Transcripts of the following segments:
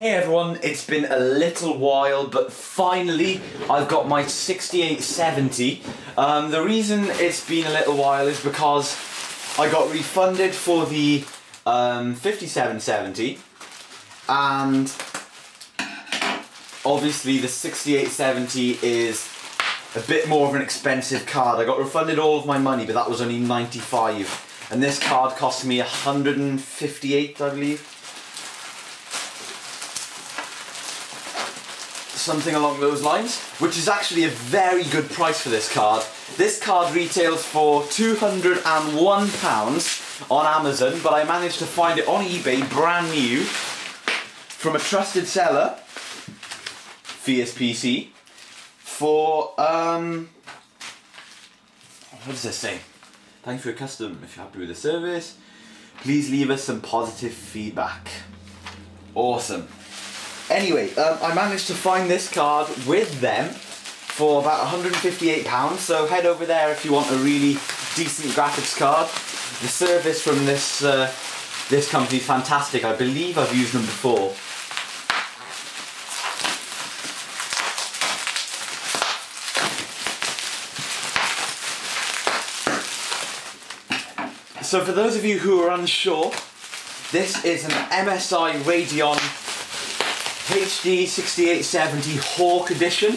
Hey everyone, it's been a little while, but finally I've got my 6870. The reason it's been a little while is because I got refunded for the 5770, and obviously the 6870 is a bit more of an expensive card. I got refunded all of my money, but that was only 95, and this card cost me 158, I believe. Something along those lines, which is actually a very good price for this card. This card retails for £201 on Amazon, but I managed to find it on eBay brand new from a trusted seller, Fierce PC, for what does this say? Thank you for your custom. If you're happy with the service, please leave us some positive feedback. Awesome. Anyway, I managed to find this card with them for about £158, so head over there if you want a really decent graphics card. The service from this this company is fantastic. I believe I've used them before. So for those of you who are unsure, this is an MSI Radeon HD 6870 Hawk edition.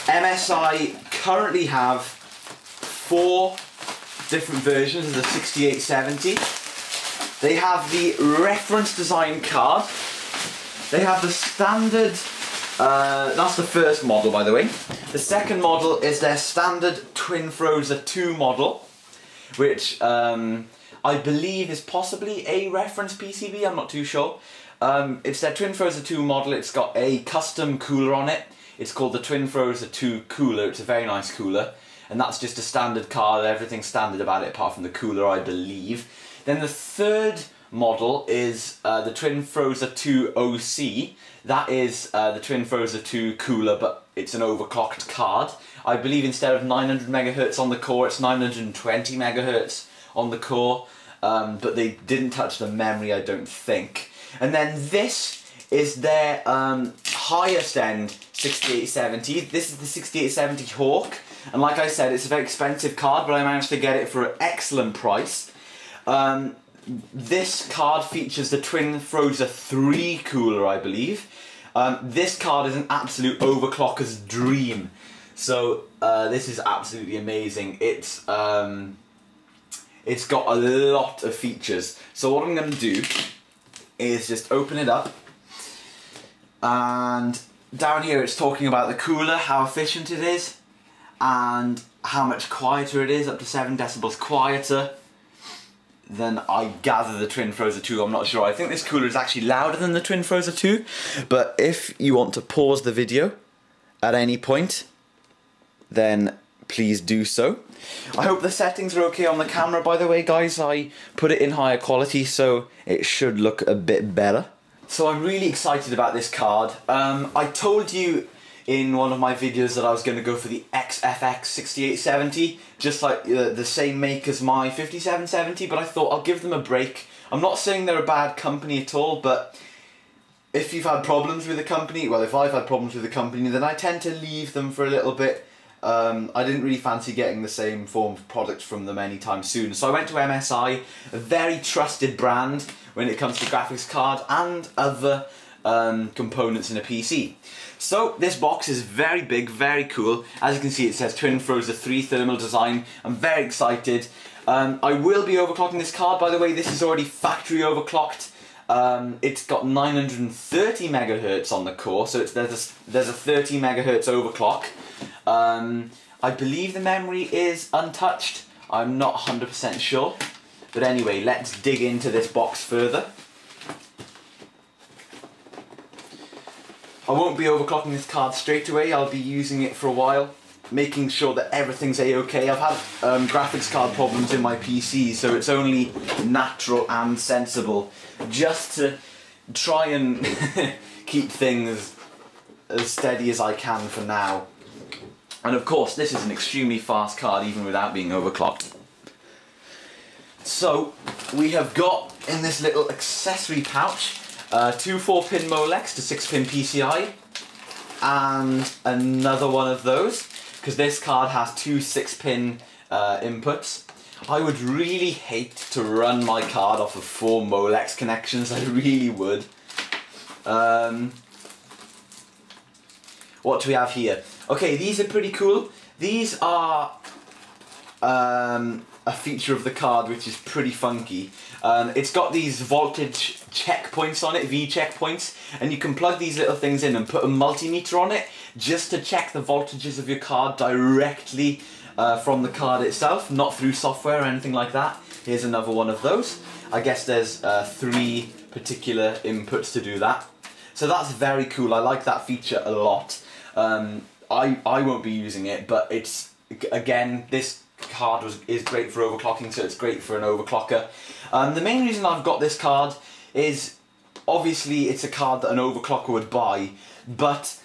MSI currently have 4 different versions of the 6870. They have the reference design card. They have the standard, that's the first model by the way. The second model is their standard Twin Frozer 2 model, which I believe is possibly a reference PCB, I'm not too sure. It's their Twin Frozer 2 model. It's got a custom cooler on it. It's called the Twin Frozer 2 cooler. It's a very nice cooler, and that's just a standard card. Everything's standard about it apart from the cooler, I believe. Then the third model is the Twin Frozer 2 OC. That is the Twin Frozer 2 cooler, but it's an overclocked card. I believe instead of 900 MHz on the core, it's 920 MHz on the core, but they didn't touch the memory, I don't think. And then this is their highest end 6870. This is the 6870 Hawk, and like I said, it's a very expensive card, but I managed to get it for an excellent price. This card features the Twin Frozer 3 cooler, I believe. This card is an absolute overclocker's dream. So this is absolutely amazing. It's got a lot of features. So what I'm going to do is just open it up, and down here it's talking about the cooler, how efficient it is, and how much quieter it is, up to 7 decibels quieter than I gather the Twin Frozer 2. I'm not sure. I think this cooler is actually louder than the Twin Frozer 2, but if you want to pause the video at any point, then please do so. I hope the settings are okay on the camera, by the way guys. I put it in higher quality so it should look a bit better. So I'm really excited about this card. I told you in one of my videos that I was going to go for the XFX 6870, just like the same make as my 5770, but I thought I'll give them a break. I'm not saying they're a bad company at all, but if you've had problems with the company, well, if I've had problems with the company, then I tend to leave them for a little bit. I didn't really fancy getting the same form of product from them anytime soon. So I went to MSI, a very trusted brand when it comes to graphics card and other components in a PC. So this box is very big, very cool. As you can see, it says Twin Frozer 3 thermal design. I'm very excited. I will be overclocking this card, by the way. This is already factory overclocked. It's got 930 MHz on the core, so there's a 30 MHz overclock. I believe the memory is untouched. I'm not 100% sure. But anyway, let's dig into this box further. I won't be overclocking this card straight away. I'll be using it for a while, making sure that everything's a-okay. I've had graphics card problems in my PC, so it's only natural and sensible just to try and keep things as steady as I can for now. And of course, this is an extremely fast card even without being overclocked. So we have got in this little accessory pouch Two 4-pin Molex to 6-pin PCI, and another one of those, because this card has two 6-pin inputs. I would really hate to run my card off of 4 Molex connections, I really would. What do we have here? Okay, these are pretty cool. These are a feature of the card which is pretty funky. It's got these voltage checkpoints on it, V checkpoints, and you can plug these little things in and put a multimeter on it just to check the voltages of your card directly from the card itself, not through software or anything like that. Here's another one of those. I guess there's 3 particular inputs to do that. So that's very cool. I like that feature a lot. I won't be using it, but it's, again, this card is great for overclocking, so it's great for an overclocker. The main reason I've got this card is, obviously it's a card that an overclocker would buy, but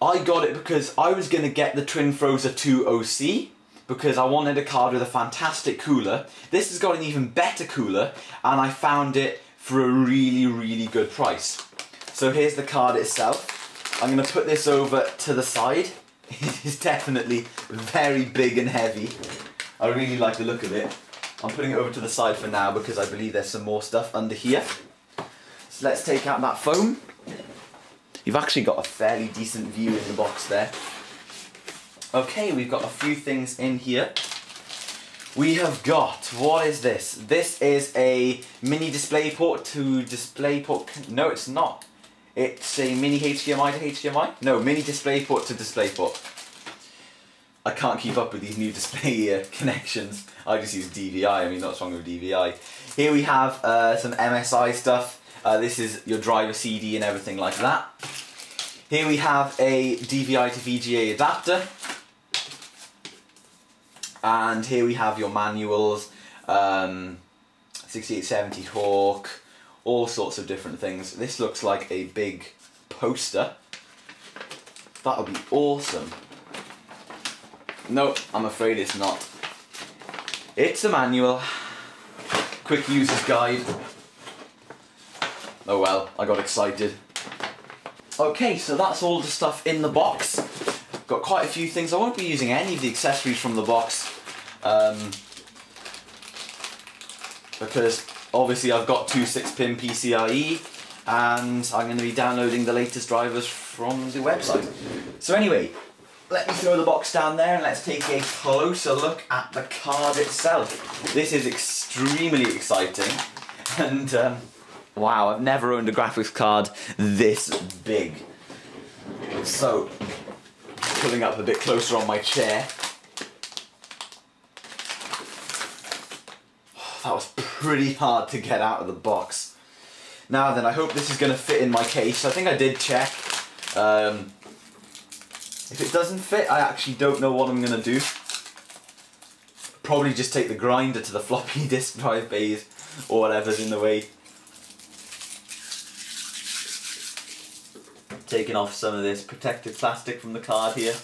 I got it because I was going to get the Twinfrozer 2 OC, because I wanted a card with a fantastic cooler. This has got an even better cooler, and I found it for a really, really good price. So here's the card itself. I'm going to put this over to the side. It is definitely very big and heavy. I really like the look of it. I'm putting it over to the side for now because I believe there's some more stuff under here. So let's take out that foam. You've actually got a fairly decent view in the box there. Okay, we've got a few things in here. We have got, what is this? This is a mini DisplayPort to DisplayPort. No, it's not. It's a mini HDMI to HDMI? No, mini DisplayPort to DisplayPort. I can't keep up with these new display connections. I just use DVI, I mean, what's wrong with DVI? Here we have some MSI stuff. This is your driver CD and everything like that. Here we have a DVI to VGA adapter. And here we have your manuals, 6870 Hawk, all sorts of different things. This looks like a big poster. That would be awesome. Nope, I'm afraid it's not. It's a manual. Quick user's guide. Oh well, I got excited. Okay, so that's all the stuff in the box. Got quite a few things. I won't be using any of the accessories from the box. Because obviously I've got two 6-pin PCIe and I'm going to be downloading the latest drivers from the website. So anyway, let me throw the box down there and let's take a closer look at the card itself. This is extremely exciting, and wow, I've never owned a graphics card this big. So, pulling up a bit closer on my chair. That was pretty hard to get out of the box. Now then, I hope this is going to fit in my case. I think I did check. If it doesn't fit, I actually don't know what I'm going to do. Probably just take the grinder to the floppy disk drive bays or whatever's in the way. Taking off some of this protective plastic from the card here.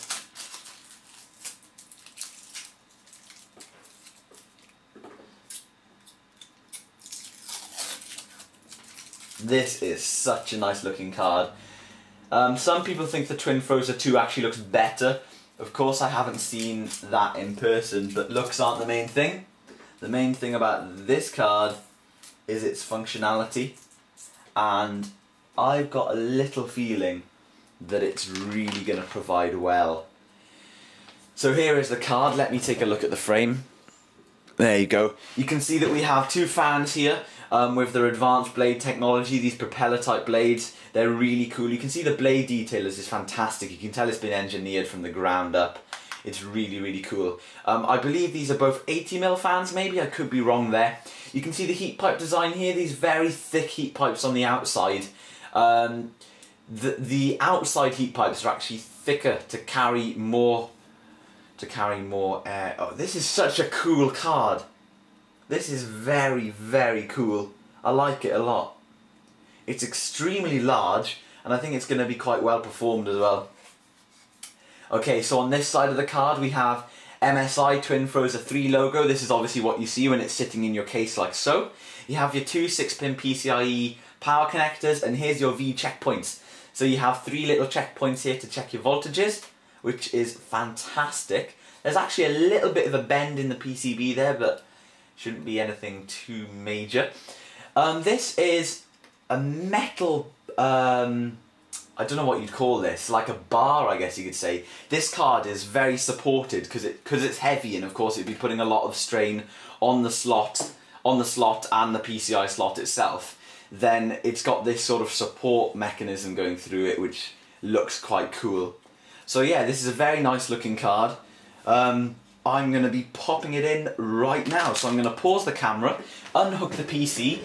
This is such a nice looking card. Some people think the Twinfrozer 2 actually looks better. Of course I haven't seen that in person, but looks aren't the main thing. The main thing about this card is its functionality, and I've got a little feeling that it's really going to provide well. So here is the card. Let me take a look at the frame. There you go. You can see that we have two fans here with their advanced blade technology, these propeller type blades. They're really cool. You can see the blade detail is just fantastic. You can tell it's been engineered from the ground up. It's really, really cool. I believe these are both 80mm fans maybe, I could be wrong there. You can see the heat pipe design here, these very thick heat pipes on the outside. The outside heat pipes are actually thicker to carry more air. Oh, this is such a cool card. This is very, very cool. I like it a lot. It's extremely large, and I think it's going to be quite well performed as well. Okay, so on this side of the card we have MSI Twinfrozer 3 logo. This is obviously what you see when it's sitting in your case like so. You have your two 6-pin PCIe power connectors, and here's your V checkpoints. So you have 3 little checkpoints here to check your voltages, which is fantastic. There's actually a little bit of a bend in the PCB there, but shouldn't be anything too major. This is a metal, I don't know what you'd call this, like a bar, I guess you could say. This card is very supported because it's heavy, and of course it'd be putting a lot of strain on the slot and the PCI slot itself. Then it's got this sort of support mechanism going through it, which looks quite cool. So yeah, this is a very nice looking card. I'm going to be popping it in right now. So I'm going to pause the camera, unhook the PC,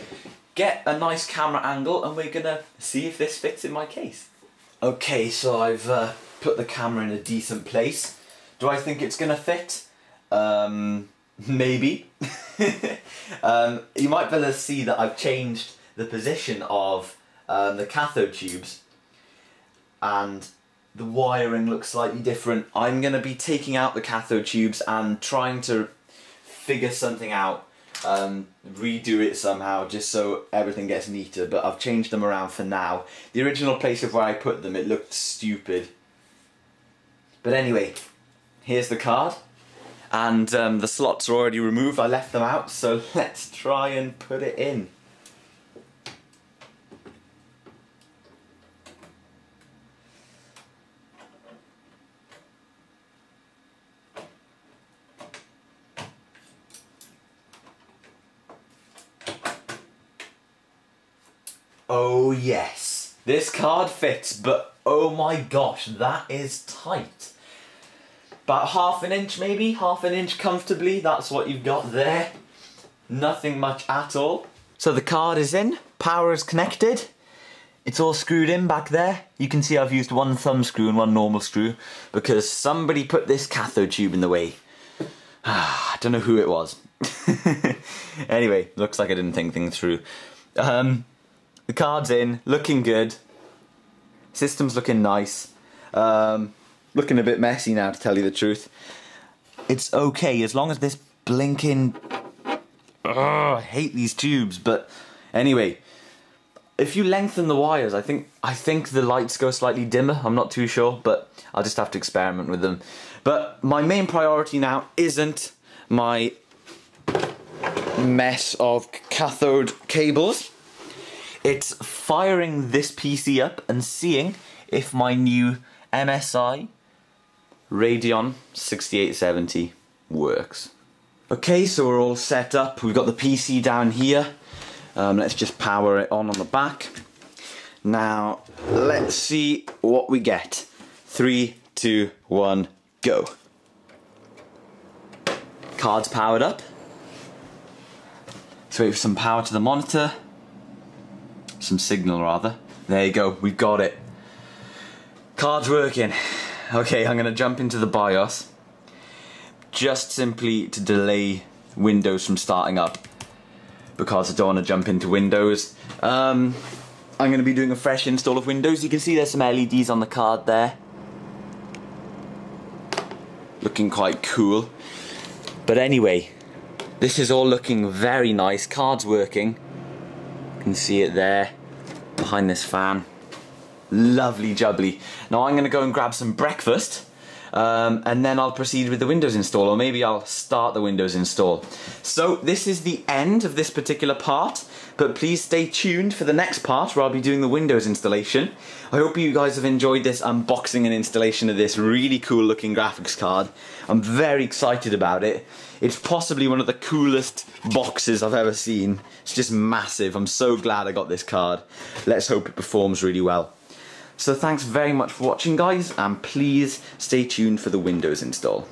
get a nice camera angle, and we're going to see if this fits in my case. Okay, so I've put the camera in a decent place. Do I think it's going to fit? Maybe. You might be able to see that I've changed the position of the cathode tubes, and the wiring looks slightly different. I'm going to be taking out the cathode tubes and trying to figure something out, redo it somehow just so everything gets neater, but I've changed them around for now. The original place of where I put them, it looked stupid. But anyway, here's the card, and the slots are already removed. I left them out, so let's try and put it in. Oh yes, this card fits, but oh my gosh, that is tight. About ½ an inch maybe, ½ an inch comfortably, that's what you've got there. Nothing much at all. So the card is in, power is connected, it's all screwed in back there. You can see I've used one thumb screw and one normal screw because somebody put this cathode tube in the way. I don't know who it was. Anyway, looks like I didn't think things through. The card's in, looking good. System's looking nice. Looking a bit messy now, to tell you the truth. It's okay, as long as this blinking... I hate these tubes, but anyway. If you lengthen the wires, I think the lights go slightly dimmer. I'm not too sure, but I'll just have to experiment with them. But my main priority now isn't my mess of cathode cables. It's firing this PC up and seeing if my new MSI Radeon 6870 works. Okay, so we're all set up. We've got the PC down here. Let's just power it on the back. Now, let's see what we get. 3, 2, 1, go. Card's powered up. Let's wait for some power to the monitor. Some signal rather. There you go, we've got it. Card's working. Okay, I'm gonna jump into the BIOS just simply to delay Windows from starting up because I don't want to jump into Windows. I'm gonna be doing a fresh install of Windows. You can see there's some LEDs on the card there. Looking quite cool. But anyway, this is all looking very nice. Card's working. You can see it there behind this fan. Lovely jubbly. Now I'm going to go and grab some breakfast and then I'll proceed with the Windows install, or maybe I'll start the Windows install. So this is the end of this particular part, but please stay tuned for the next part where I'll be doing the Windows installation. I hope you guys have enjoyed this unboxing and installation of this really cool looking graphics card. I'm very excited about it. It's possibly one of the coolest boxes I've ever seen. It's just massive. I'm so glad I got this card. Let's hope it performs really well. So thanks very much for watching, guys, and please stay tuned for the Windows install.